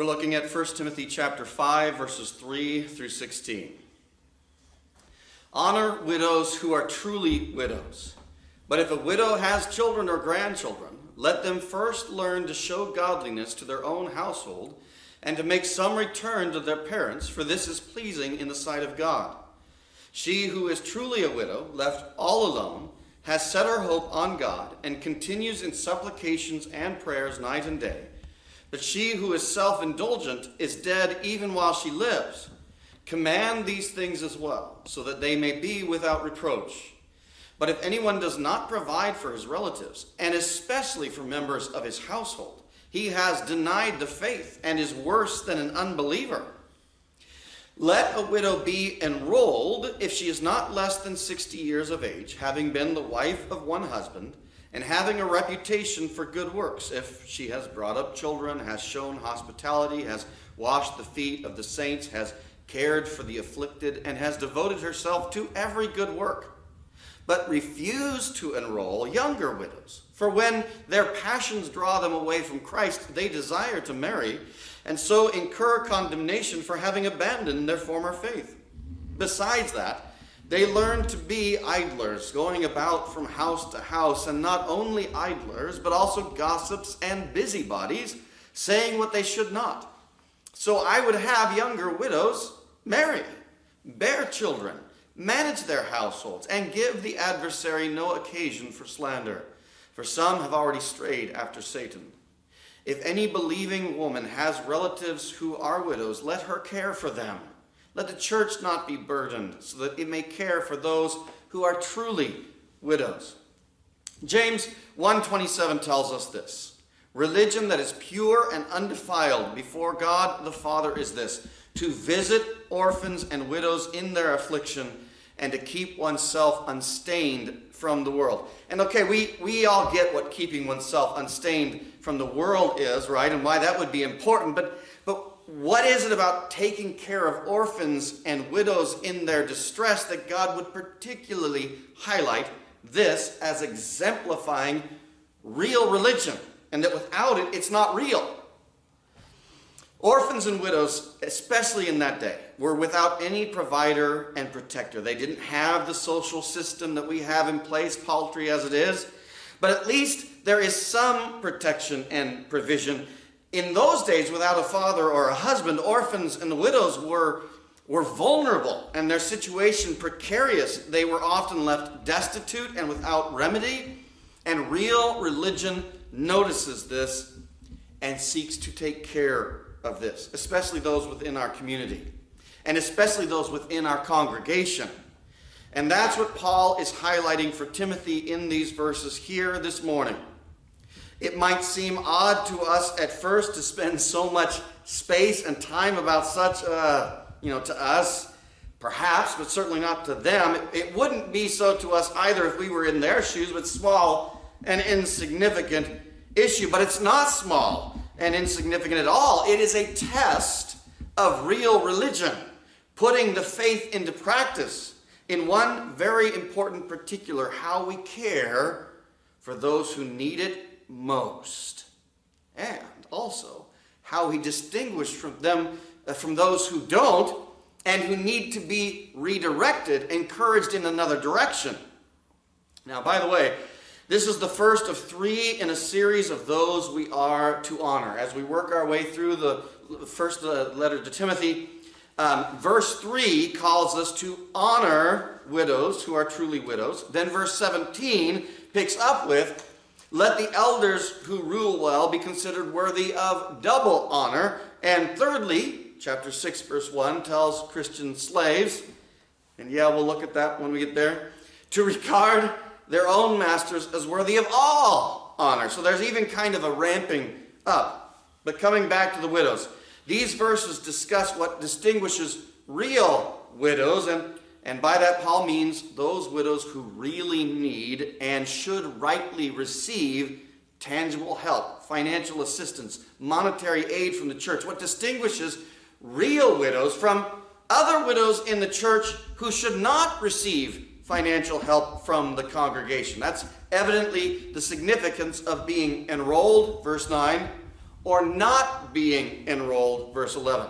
We're looking at 1 Timothy chapter 5, verses 3 through 16. Honor widows who are truly widows. But if a widow has children or grandchildren, let them first learn to show godliness to their own household and to make some return to their parents, for this is pleasing in the sight of God. She who is truly a widow, left all alone, has set her hope on God and continues in supplications and prayers night and day. But she who is self-indulgent is dead even while she lives. Command these things as well, so that they may be without reproach. But if anyone does not provide for his relatives, and especially for members of his household, he has denied the faith and is worse than an unbeliever. Let a widow be enrolled if she is not less than 60 years of age, having been the wife of one husband, and having a reputation for good works, if she has brought up children, has shown hospitality, has washed the feet of the saints, has cared for the afflicted, and has devoted herself to every good work. But refuse to enroll younger widows, for when their passions draw them away from Christ, they desire to marry, and so incur condemnation for having abandoned their former faith. Besides that, they learn to be idlers, going about from house to house, and not only idlers, but also gossips and busybodies, saying what they should not. So I would have younger widows marry, bear children, manage their households, and give the adversary no occasion for slander. For some have already strayed after Satan. If any believing woman has relatives who are widows, let her care for them. Let the church not be burdened, so that it may care for those who are truly widows. James 1:27 tells us this: religion that is pure and undefiled before God the Father is this, to visit orphans and widows in their affliction, and to keep oneself unstained from the world. And okay, we all get what keeping oneself unstained from the world is, right? And why that would be important. But what is it about taking care of orphans and widows in their distress that God would particularly highlight this as exemplifying real religion, and that without it, it's not real? Orphans and widows, especially in that day, were without any provider and protector. They didn't have the social system that we have in place, paltry as it is, but at least there is some protection and provision. In those days, without a father or a husband, orphans and widows were vulnerable and their situation precarious. They were often left destitute and without remedy, and real religion notices this and seeks to take care of this, especially those within our community, and especially those within our congregation. And that's what Paul is highlighting for Timothy in these verses here this morning. It might seem odd to us at first to spend so much space and time about such, to us, perhaps, but certainly not to them. It wouldn't be so to us either if we were in their shoes, but small and insignificant issue. But it's not small and insignificant at all. It is a test of real religion, putting the faith into practice in one very important particular: how we care for those who need it most, and also how we distinguish from those who don't and who need to be redirected, encouraged in another direction. Now, by the way, this is the first of 3 in a series of those we are to honor. As we work our way through the first letter to Timothy, verse 3 calls us to honor widows who are truly widows. Then verse 17 picks up with, let the elders who rule well be considered worthy of double honor. And thirdly, chapter 6, verse 1 tells Christian slaves, and we'll look at that when we get there, to regard their own masters as worthy of all honor. So there's even kind of a ramping up. But coming back to the widows, these verses discuss what distinguishes real widows, and by that Paul means those widows who really need and should rightly receive tangible help, financial assistance, monetary aid from the church. What distinguishes real widows from other widows in the church who should not receive financial help from the congregation. That's evidently the significance of being enrolled, verse 9, or not being enrolled, verse 11.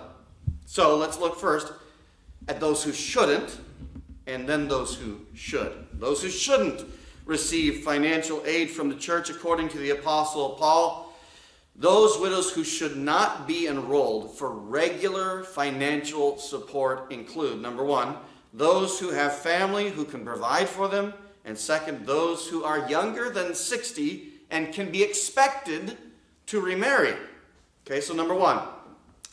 So let's look first at those who shouldn't, and then those who should. Those who shouldn't receive financial aid from the church, according to the Apostle Paul. Those widows who should not be enrolled for regular financial support include, number one, those who have family who can provide for them, and second, those who are younger than 60 and can be expected to remarry. Okay, so number one,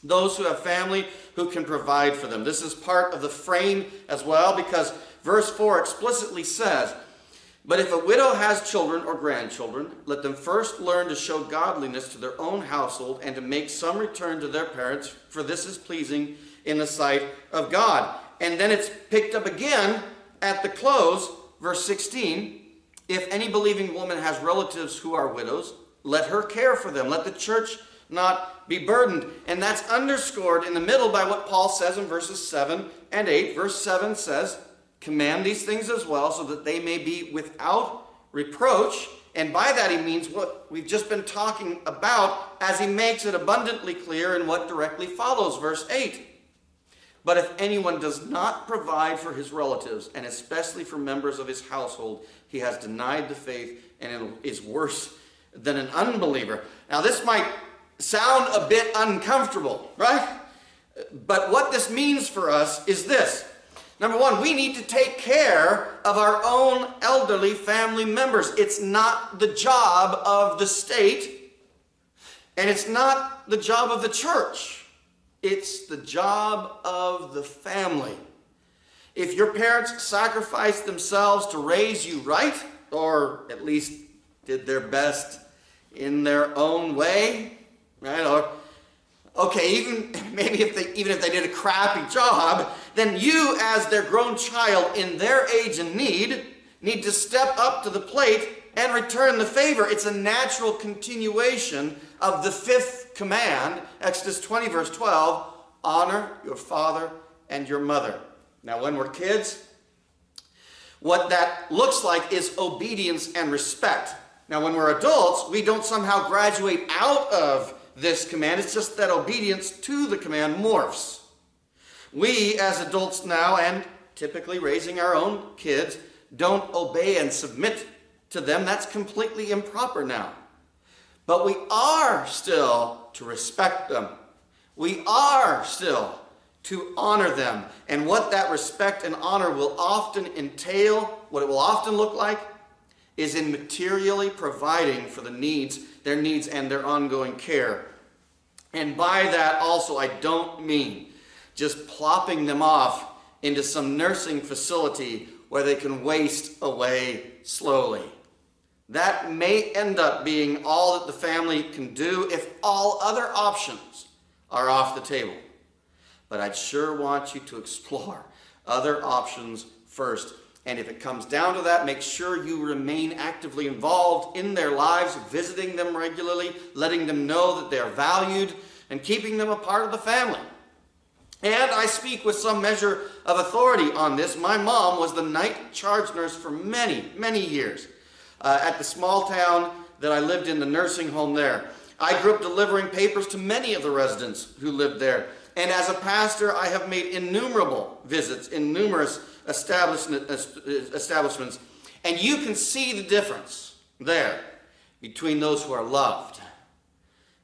those who have family who can provide for them. This is part of the frame as well, because verse 4 explicitly says, "But if a widow has children or grandchildren, let them first learn to show godliness to their own household and to make some return to their parents, for this is pleasing in the sight of God." And then it's picked up again at the close, verse 16, "If any believing woman has relatives who are widows, let her care for them. Let the church not be burdened." And that's underscored in the middle by what Paul says in verses 7 and 8. Verse 7 says, "Command these things as well, so that they may be without reproach." And by that he means what we've just been talking about, as he makes it abundantly clear in what directly follows, verse 8. "But if anyone does not provide for his relatives, and especially for members of his household, he has denied the faith and is worse than an unbeliever." Now this might sound a bit uncomfortable, right? But what this means for us is this. Number one, we need to take care of our own elderly family members. It's not the job of the state, and it's not the job of the church. It's the job of the family. If your parents sacrificed themselves to raise you right, or at least did their best in their own way, right? Or okay, even if they did a crappy job, then you, as their grown child in their age and need to step up to the plate and return the favor. It's a natural continuation of the fifth command, Exodus 20, verse 12, "Honor your father and your mother." Now, when we're kids, what that looks like is obedience and respect. Now, when we're adults, we don't somehow graduate out of this command. It's just that obedience to the command morphs. We, as adults now, and typically raising our own kids, don't obey and submit to them. That's completely improper now. But we are still to respect them. We are still to honor them. And what that respect and honor will often entail, what it will often look like, is in materially providing for their needs and their ongoing care. And by that also, I don't mean just plopping them off into some nursing facility where they can waste away slowly. That may end up being all that the family can do if all other options are off the table. But I'd sure want you to explore other options first. And if it comes down to that, make sure you remain actively involved in their lives, visiting them regularly, letting them know that they are valued, and keeping them a part of the family. And I speak with some measure of authority on this. My mom was the night charge nurse for many, many years at the small town that I lived in, the nursing home there. I grew up delivering papers to many of the residents who lived there. And as a pastor, I have made innumerable visits in numerous establishments. And you can see the difference there between those who are loved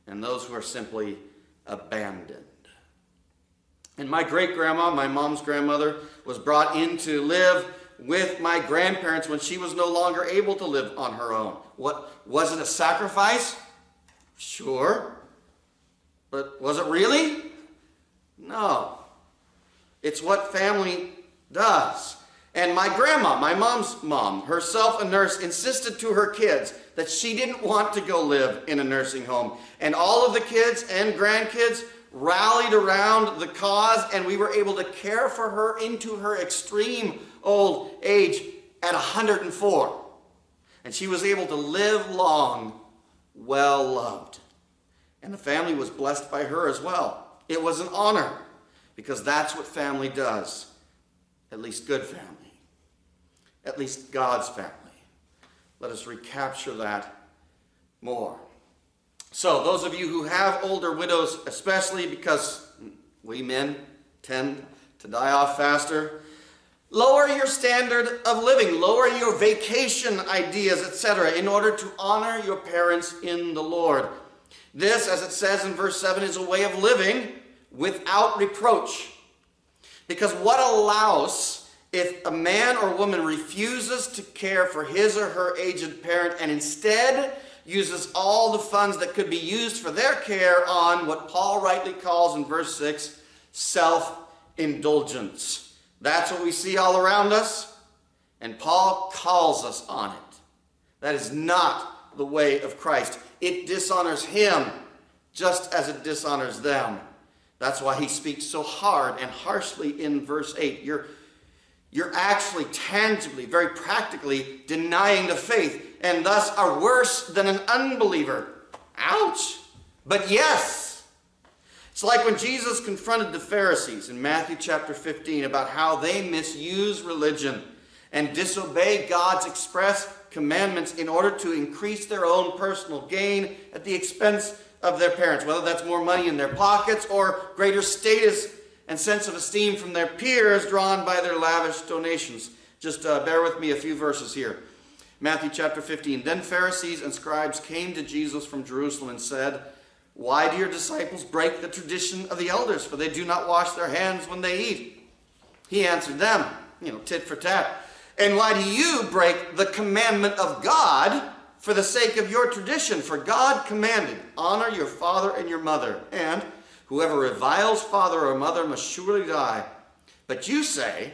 and those who are simply abandoned. And my great-grandma, my mom's grandmother, was brought in to live with my grandparents when she was no longer able to live on her own. What was it, a sacrifice? Sure. But was it really? No. It's what family does. And my grandma, my mom's mom, herself a nurse, insisted to her kids that she didn't want to go live in a nursing home. And all of the kids and grandkids rallied around the cause, and we were able to care for her into her extreme old age at 104. And she was able to live long, well loved. And the family was blessed by her as well. It was an honor, because that's what family does. At least good family. At least God's family. Let us recapture that more. So those of you who have older widows, especially because we men tend to die off faster, lower your standard of living, lower your vacation ideas, etc., in order to honor your parents in the Lord. This, as it says in verse 7, is a way of living without reproach. Because what allows if a man or woman refuses to care for his or her aged parent and instead uses all the funds that could be used for their care on what Paul rightly calls in verse 6, self-indulgence. That's what we see all around us, and Paul calls us on it. That is not the way of Christ. It dishonors him just as it dishonors them. That's why he speaks so hard and harshly in verse 8. You're actually tangibly, very practically denying the faith and thus are worse than an unbeliever. Ouch! But yes, it's like when Jesus confronted the Pharisees in Matthew chapter 15 about how they misuse religion and disobey God's express commandments in order to increase their own personal gain at the expense of their parents, whether that's more money in their pockets or greater status and sense of esteem from their peers drawn by their lavish donations. Just bear with me a few verses here. Matthew chapter 15. Then Pharisees and scribes came to Jesus from Jerusalem and said, "Why do your disciples break the tradition of the elders? For they do not wash their hands when they eat." He answered them, tit for tat. "And why do you break the commandment of God for the sake of your tradition? For God commanded, honor your father and your mother, and whoever reviles father or mother must surely die. But you say,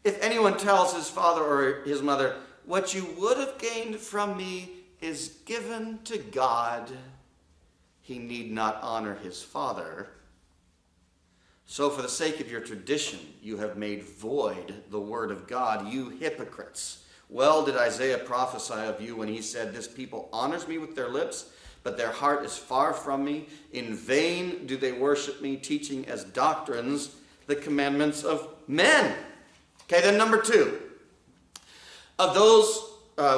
if anyone tells his father or his mother, what you would have gained from me is given to God, he need not honor his father. So for the sake of your tradition, you have made void the word of God, you hypocrites. Well did Isaiah prophesy of you when he said, this people honors me with their lips, but their heart is far from me. In vain do they worship me, teaching as doctrines the commandments of men." Okay, then number 2. Of those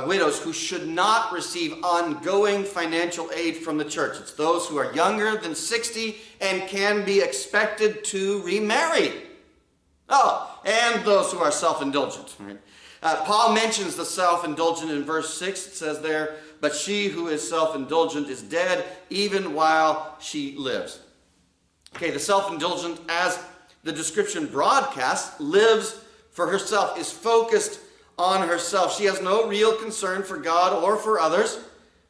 widows who should not receive ongoing financial aid from the church. It's those who are younger than 60 and can be expected to remarry. Oh, and those who are self-indulgent. Right? Paul mentions the self-indulgent in verse 6. It says there, but she who is self-indulgent is dead even while she lives. Okay, the self-indulgent, as the description broadcasts, lives for herself, is focused on herself. She has no real concern for God or for others.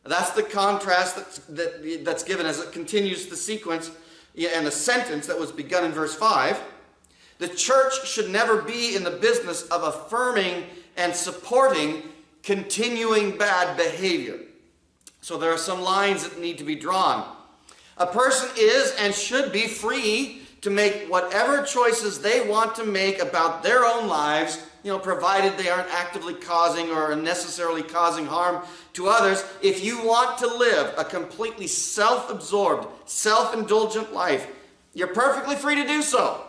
That's the contrast that's given as it continues the sequence and the sentence that was begun in verse 5. The church should never be in the business of affirming and supporting continuing bad behavior. So there are some lines that need to be drawn. A person is and should be free to make whatever choices they want to make about their own lives, provided they aren't actively causing or unnecessarily causing harm to others. If you want to live a completely self-absorbed, self-indulgent life, you're perfectly free to do so.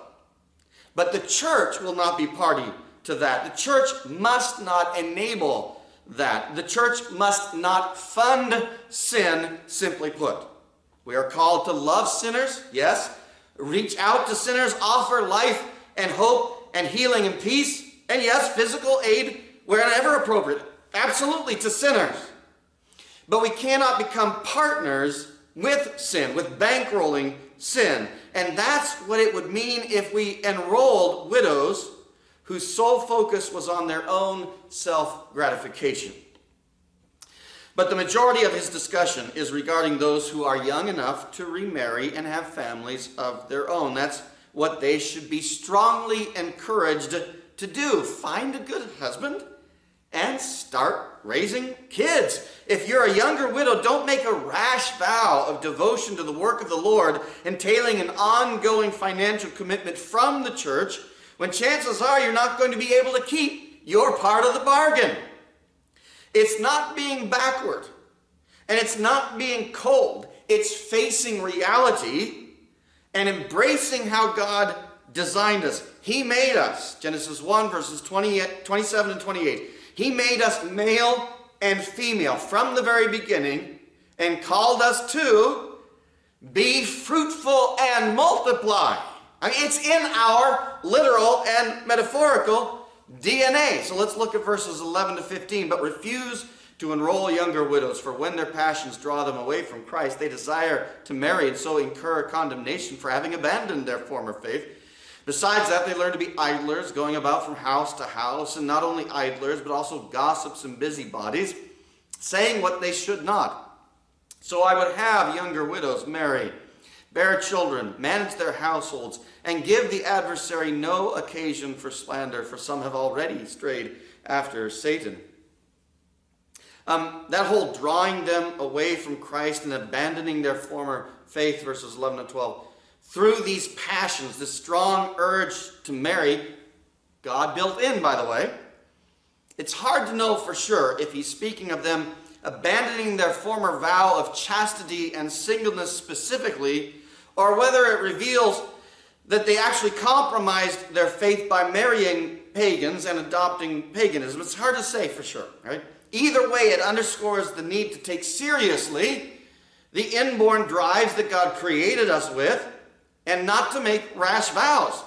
But the church will not be party to that. The church must not enable that. The church must not fund sin, simply put. We are called to love sinners, yes. Reach out to sinners, offer life and hope and healing and peace. And yes, physical aid wherever appropriate. Absolutely, to sinners. But we cannot become partners with sin, with bankrolling sin. And that's what it would mean if we enrolled widows whose sole focus was on their own self-gratification. But the majority of his discussion is regarding those who are young enough to remarry and have families of their own. That's what they should be strongly encouraged to do. Find a good husband and start raising kids. If you're a younger widow, don't make a rash vow of devotion to the work of the Lord, entailing an ongoing financial commitment from the church, when chances are you're not going to be able to keep your part of the bargain. It's not being backward, and it's not being cold. It's facing reality and embracing how God designed us. He made us, Genesis 1 verses 27 and 28. He made us male and female from the very beginning, and called us to be fruitful and multiply. I mean, it's in our literal and metaphorical DNA. So let's look at verses 11 to 15. But refuse to enroll younger widows, for when their passions draw them away from Christ, they desire to marry and so incur condemnation for having abandoned their former faith. Besides that, they learn to be idlers, going about from house to house, and not only idlers, but also gossips and busybodies, saying what they should not. So I would have younger widows marry, bear children, manage their households, and give the adversary no occasion for slander, for some have already strayed after Satan. That whole drawing them away from Christ and abandoning their former faith, verses 11 and 12, through these passions, this strong urge to marry, God built in, by the way. It's hard to know for sure if he's speaking of them abandoning their former vow of chastity and singleness specifically, or whether it reveals that they actually compromised their faith by marrying pagans and adopting paganism. It's hard to say for sure, right? Either way, it underscores the need to take seriously the inborn drives that God created us with and not to make rash vows.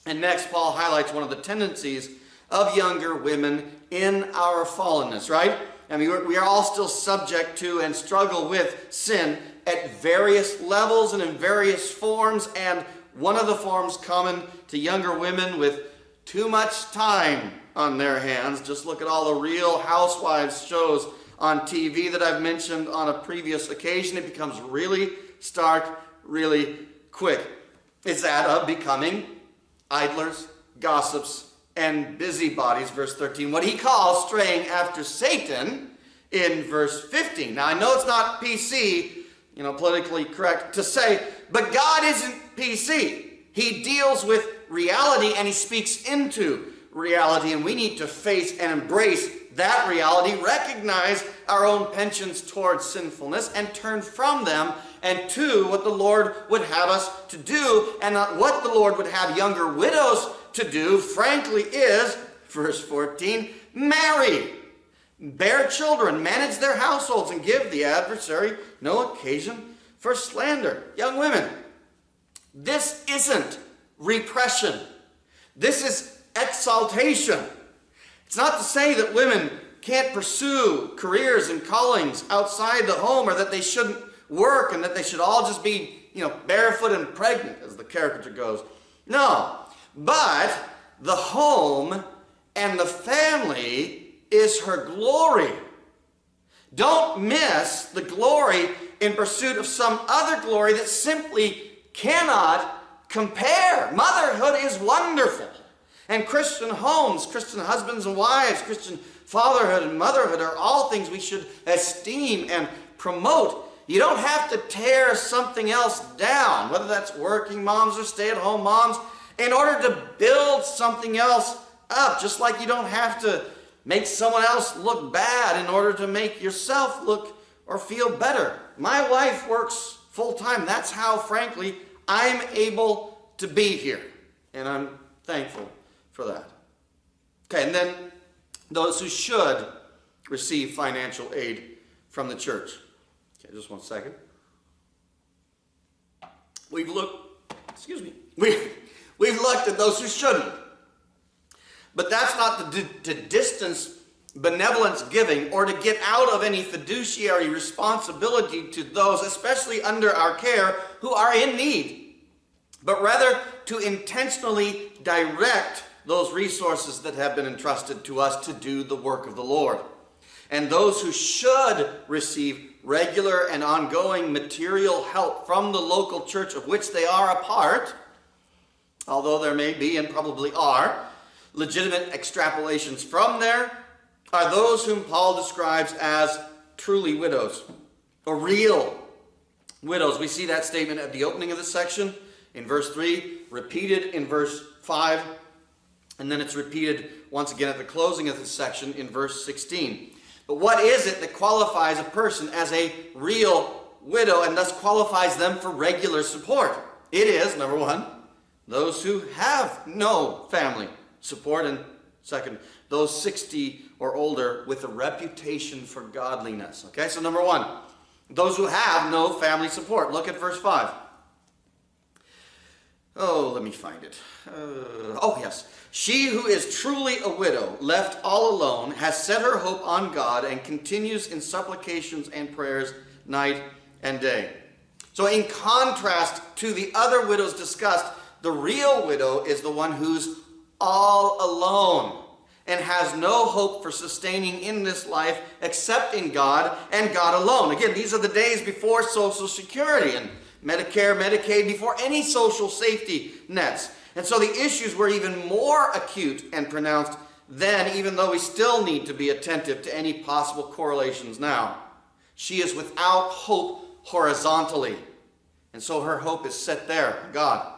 And next, Paul highlights one of the tendencies of younger women in our fallenness, right? I mean, we are all still subject to and struggle with sin at various levels and in various forms, and one of the forms common to younger women with too much time on their hands. Just look at all the Real Housewives shows on TV that I've mentioned on a previous occasion. It becomes really stark, really quick. It's that of becoming idlers, gossips, and busybodies, verse 13. What he calls straying after Satan in verse 15. Now, I know it's not PC, politically correct to say, but God isn't PC. He deals with reality and he speaks into reality, and we need to face and embrace that reality, recognize our own penchants towards sinfulness, and turn from them and to what the Lord would have us to do, and not what the Lord would have younger widows to do, frankly, is, verse 14, marry, bear children, manage their households, and give the adversary no occasion for slander. Young women, this isn't repression. This is exaltation. It's not to say that women can't pursue careers and callings outside the home, or that they shouldn't work and that they should all just be, barefoot and pregnant, as the caricature goes. No, but the home and the family is her glory. Don't miss the glory in pursuit of some other glory that simply cannot compare. Motherhood is wonderful. And Christian homes, Christian husbands and wives, Christian fatherhood and motherhood are all things we should esteem and promote. You don't have to tear something else down, whether that's working moms or stay-at-home moms, in order to build something else up. Just like you don't have to make someone else look bad in order to make yourself look or feel better. My wife works full-time. That's how, frankly, I'm able to be here. And I'm thankful for that. Okay, and then those who should receive financial aid from the church. Okay, just one second. We've looked at those who shouldn't. But that's not to distance benevolence giving or to get out of any fiduciary responsibility to those, especially under our care, who are in need, but rather to intentionally direct those resources that have been entrusted to us to do the work of the Lord. And those who should receive regular and ongoing material help from the local church of which they are a part, although there may be and probably are legitimate extrapolations from there, are those whom Paul describes as truly widows, or real widows. We see that statement at the opening of the section in verse 3, repeated in verse 5, and then it's repeated once again at the closing of the section in verse 16. But what is it that qualifies a person as a real widow and thus qualifies them for regular support? It is, number one, those who have no family support, and second, those 60 or older with a reputation for godliness. Okay, so number one, those who have no family support. Look at verse 5. Oh, let me find it. Yes. She who is truly a widow, left all alone, has set her hope on God and continues in supplications and prayers night and day. So in contrast to the other widows discussed, the real widow is the one who's all alone and has no hope for sustaining in this life except in God and God alone. Again, these are the days before Social Security and Medicare, Medicaid, before any social safety nets. And so the issues were even more acute and pronounced then, even though we still need to be attentive to any possible correlations now. She is without hope horizontally. And so her hope is set there, God.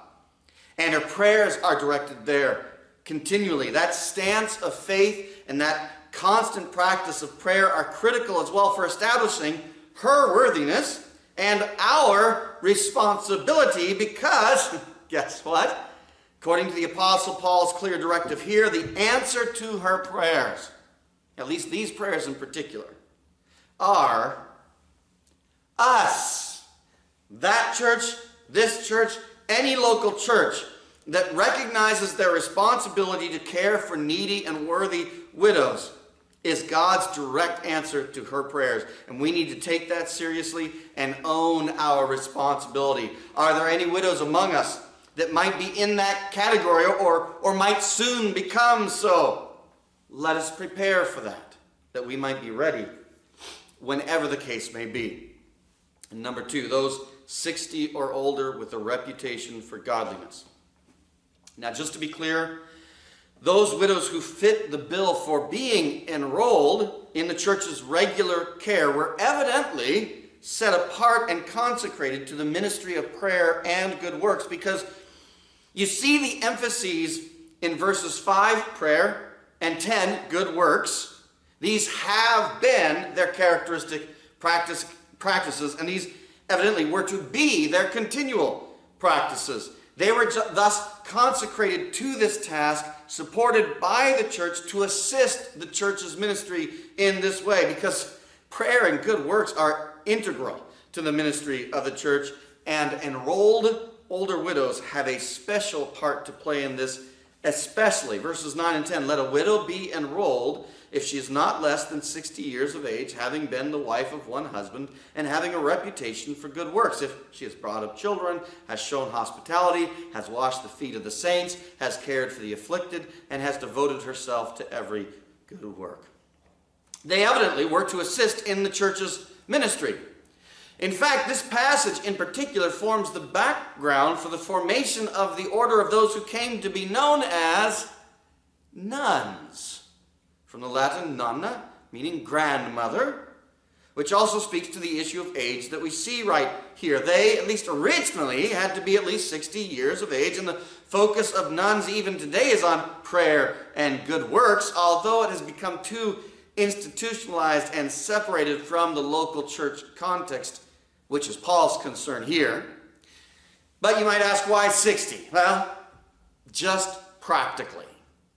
And her prayers are directed there continually. That stance of faith and that constant practice of prayer are critical as well for establishing her worthiness and our responsibility, because, guess what? According to the Apostle Paul's clear directive here, the answer to her prayers, at least these prayers in particular, are us. That church, this church, any local church that recognizes their responsibility to care for needy and worthy widows is God's direct answer to her prayers. And we need to take that seriously and own our responsibility. Are there any widows among us that might be in that category or might soon become so? Let us prepare for that we might be ready whenever the case may be. And number 2, those 60 or older with a reputation for godliness. Now, just to be clear, those widows who fit the bill for being enrolled in the church's regular care were evidently set apart and consecrated to the ministry of prayer and good works, because you see the emphases in verses 5, prayer, and 10, good works. These have been their characteristic practices, and these evidently were to be their continual practices. They were thus consecrated to this task, supported by the church to assist the church's ministry in this way, because prayer and good works are integral to the ministry of the church, and enrolled older widows have a special part to play in this, especially. Verses 9 and 10, let a widow be enrolled if she is not less than 60 years of age, having been the wife of one husband, and having a reputation for good works. If she has brought up children, has shown hospitality, has washed the feet of the saints, has cared for the afflicted, and has devoted herself to every good work. They evidently were to assist in the church's ministry. In fact, this passage in particular forms the background for the formation of the order of those who came to be known as nuns. From the Latin nonna, meaning grandmother, which also speaks to the issue of age that we see right here. They, at least originally, had to be at least 60 years of age, and the focus of nuns even today is on prayer and good works, although it has become too institutionalized and separated from the local church context, which is Paul's concern here. But you might ask, why 60? Well, just practically.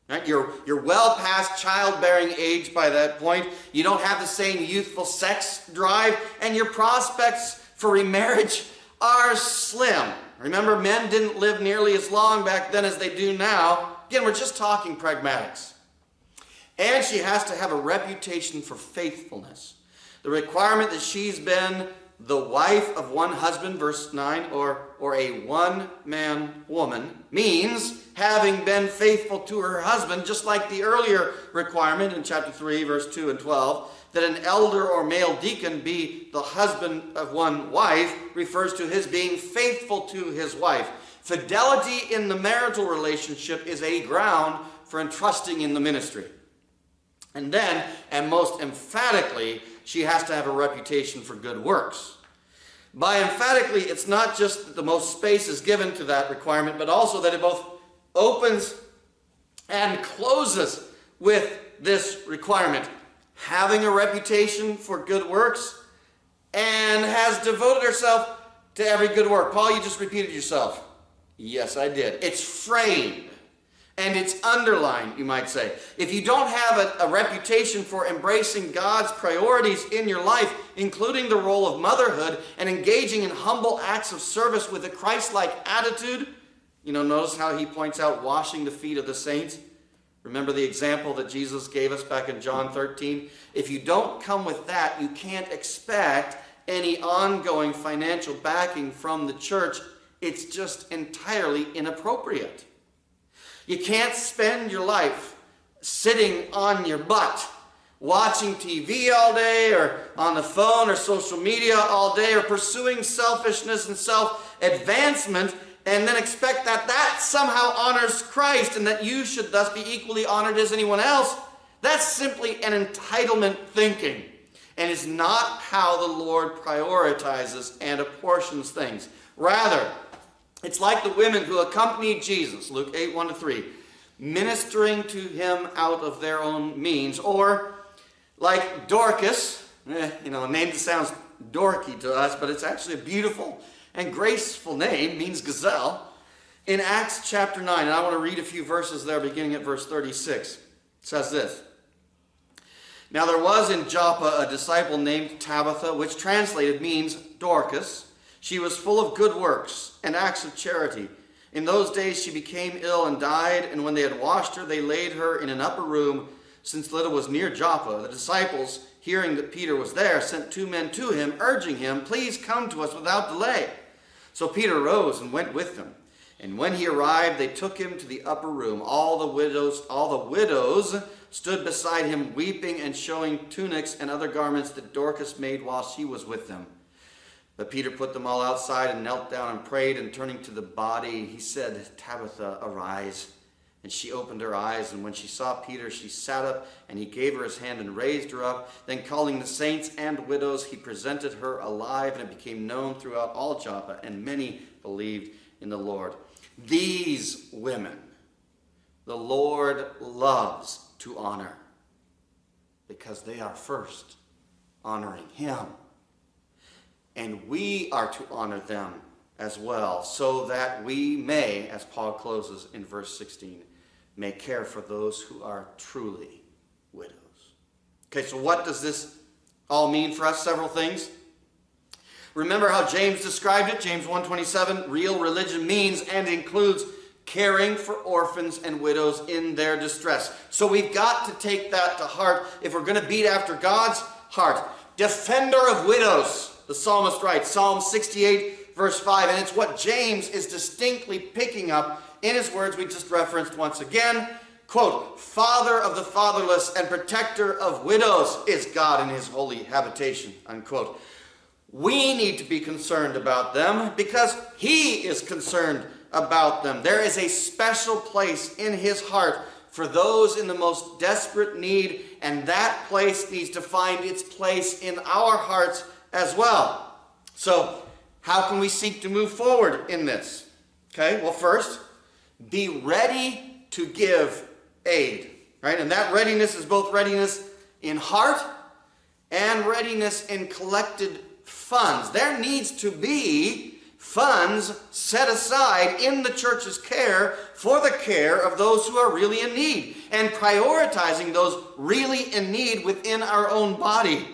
Right? You're well past childbearing age by that point. You don't have the same youthful sex drive, and your prospects for remarriage are slim. Remember, men didn't live nearly as long back then as they do now. Again, we're just talking pragmatics. And she has to have a reputation for faithfulness. The requirement that she's been the wife of one husband, verse 9, or a one-man woman, means having been faithful to her husband, just like the earlier requirement in chapter 3, verse 2 and 12, that an elder or male deacon be the husband of one wife, refers to his being faithful to his wife. Fidelity in the marital relationship is a ground for entrusting in the ministry. And then, and most emphatically, she has to have a reputation for good works. By emphatically, it's not just that the most space is given to that requirement, but also that it both opens and closes with this requirement. Having a reputation for good works, and has devoted herself to every good work. Paul, you just repeated yourself. Yes, I did. It's framed And it's underlined, you might say. If you don't have a reputation for embracing God's priorities in your life, including the role of motherhood and engaging in humble acts of service with a Christ-like attitude, notice how he points out washing the feet of the saints. Remember the example that Jesus gave us back in John 13? If you don't come with that, you can't expect any ongoing financial backing from the church. It's just entirely inappropriate. You can't spend your life sitting on your butt, watching TV all day, or on the phone or social media all day, or pursuing selfishness and self-advancement, and then expect that somehow honors Christ and that you should thus be equally honored as anyone else. That's simply an entitlement thinking, and is not how the Lord prioritizes and apportions things. Rather, it's like the women who accompanied Jesus, Luke 8, 1-3, ministering to him out of their own means. Or like Dorcas, a name that sounds dorky to us, but it's actually a beautiful and graceful name, means gazelle, in Acts chapter 9. And I want to read a few verses there, beginning at verse 36. It says this: Now there was in Joppa a disciple named Tabitha, which translated means Dorcas. She was full of good works and acts of charity. In those days she became ill and died, and when they had washed her, they laid her in an upper room, since Lydda was near Joppa. The disciples, hearing that Peter was there, sent 2 men to him, urging him, Please come to us without delay. So Peter rose and went with them. And when he arrived, they took him to the upper room. All the widows stood beside him, weeping and showing tunics and other garments that Dorcas made while she was with them. But Peter put them all outside and knelt down and prayed, and turning to the body, he said, Tabitha, arise. And she opened her eyes, and when she saw Peter, she sat up, and he gave her his hand and raised her up. Then calling the saints and widows, he presented her alive, and it became known throughout all Joppa, and many believed in the Lord. These women the Lord loves to honor, because they are first honoring him. And we are to honor them as well, so that we may, as Paul closes in verse 16, may care for those who are truly widows. Okay, so what does this all mean for us? Several things. Remember how James described it? James 1:27, real religion means and includes caring for orphans and widows in their distress. So we've got to take that to heart if we're going to beat after God's heart. Defender of widows, the psalmist writes, Psalm 68, verse 5, and it's what James is distinctly picking up in his words we just referenced once again. Quote, Father of the fatherless and protector of widows is God in his holy habitation, unquote. We need to be concerned about them because he is concerned about them. There is a special place in his heart for those in the most desperate need, and that place needs to find its place in our hearts as well. So, how can we seek to move forward in this? Okay, well, first, be ready to give aid, right? And that readiness is both readiness in heart and readiness in collected funds. There needs to be funds set aside in the church's care for the care of those who are really in need, and prioritizing those really in need within our own body.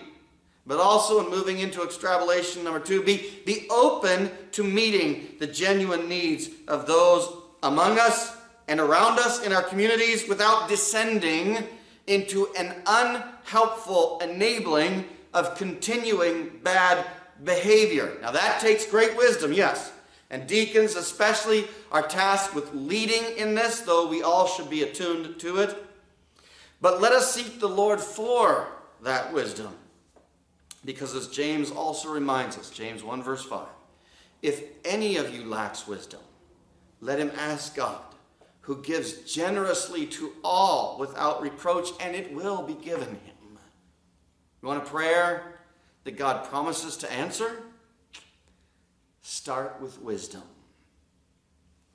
But also, in moving into extrapolation number 2, be open to meeting the genuine needs of those among us and around us in our communities without descending into an unhelpful enabling of continuing bad behavior. Now that takes great wisdom, yes. And deacons especially are tasked with leading in this, though we all should be attuned to it. But let us seek the Lord for that wisdom. Because as James also reminds us, James 1 verse 5, if any of you lacks wisdom, let him ask God, who gives generously to all without reproach, and it will be given him. You want a prayer that God promises to answer? Start with wisdom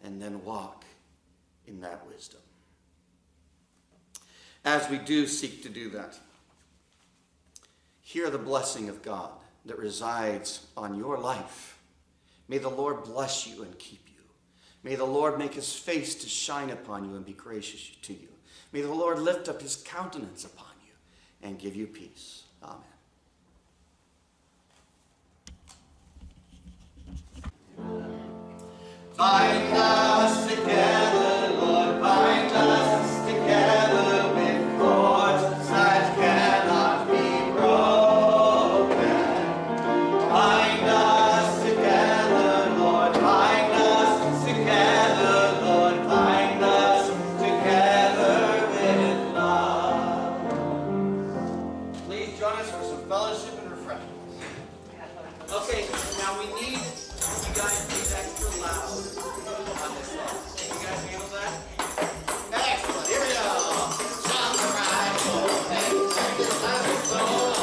and then walk in that wisdom. As we do seek to do that, hear the blessing of God that resides on your life. May the Lord bless you and keep you. May the Lord make his face to shine upon you and be gracious to you. May the Lord lift up his countenance upon you and give you peace. Amen. Bind us together, Lord, bind us together with cords that cannot be broken. Bind us together, Lord, bind us together, Lord, bind us together with love. Please join us for some fellowship and refreshments. Okay, now we need you guys to be extra loud on this song. Can you guys handle that? Excellent. Here we go. Shout the right for things and the last soul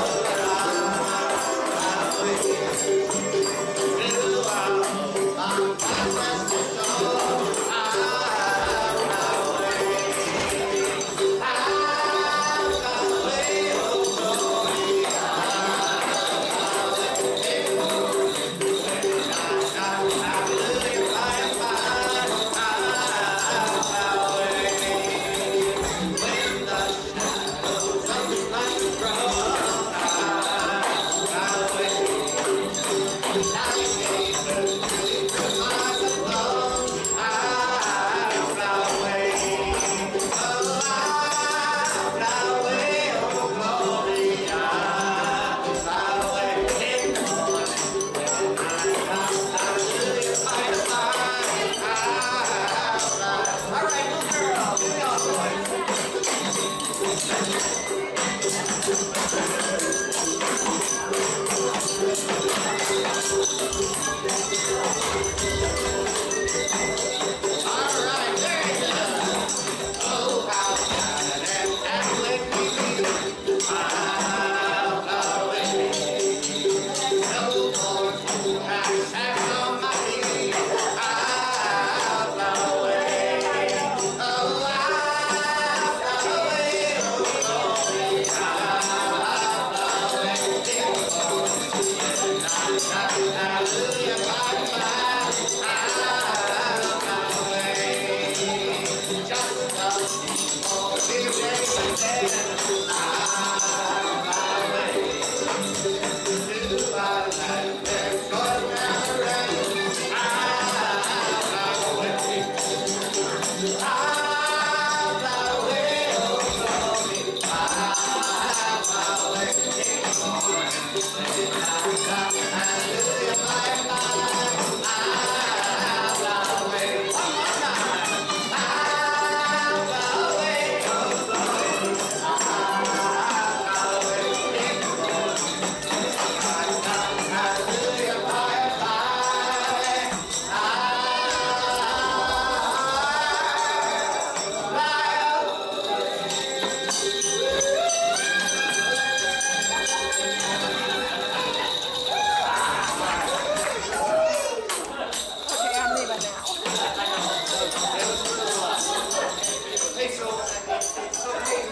Hey, so it's okay.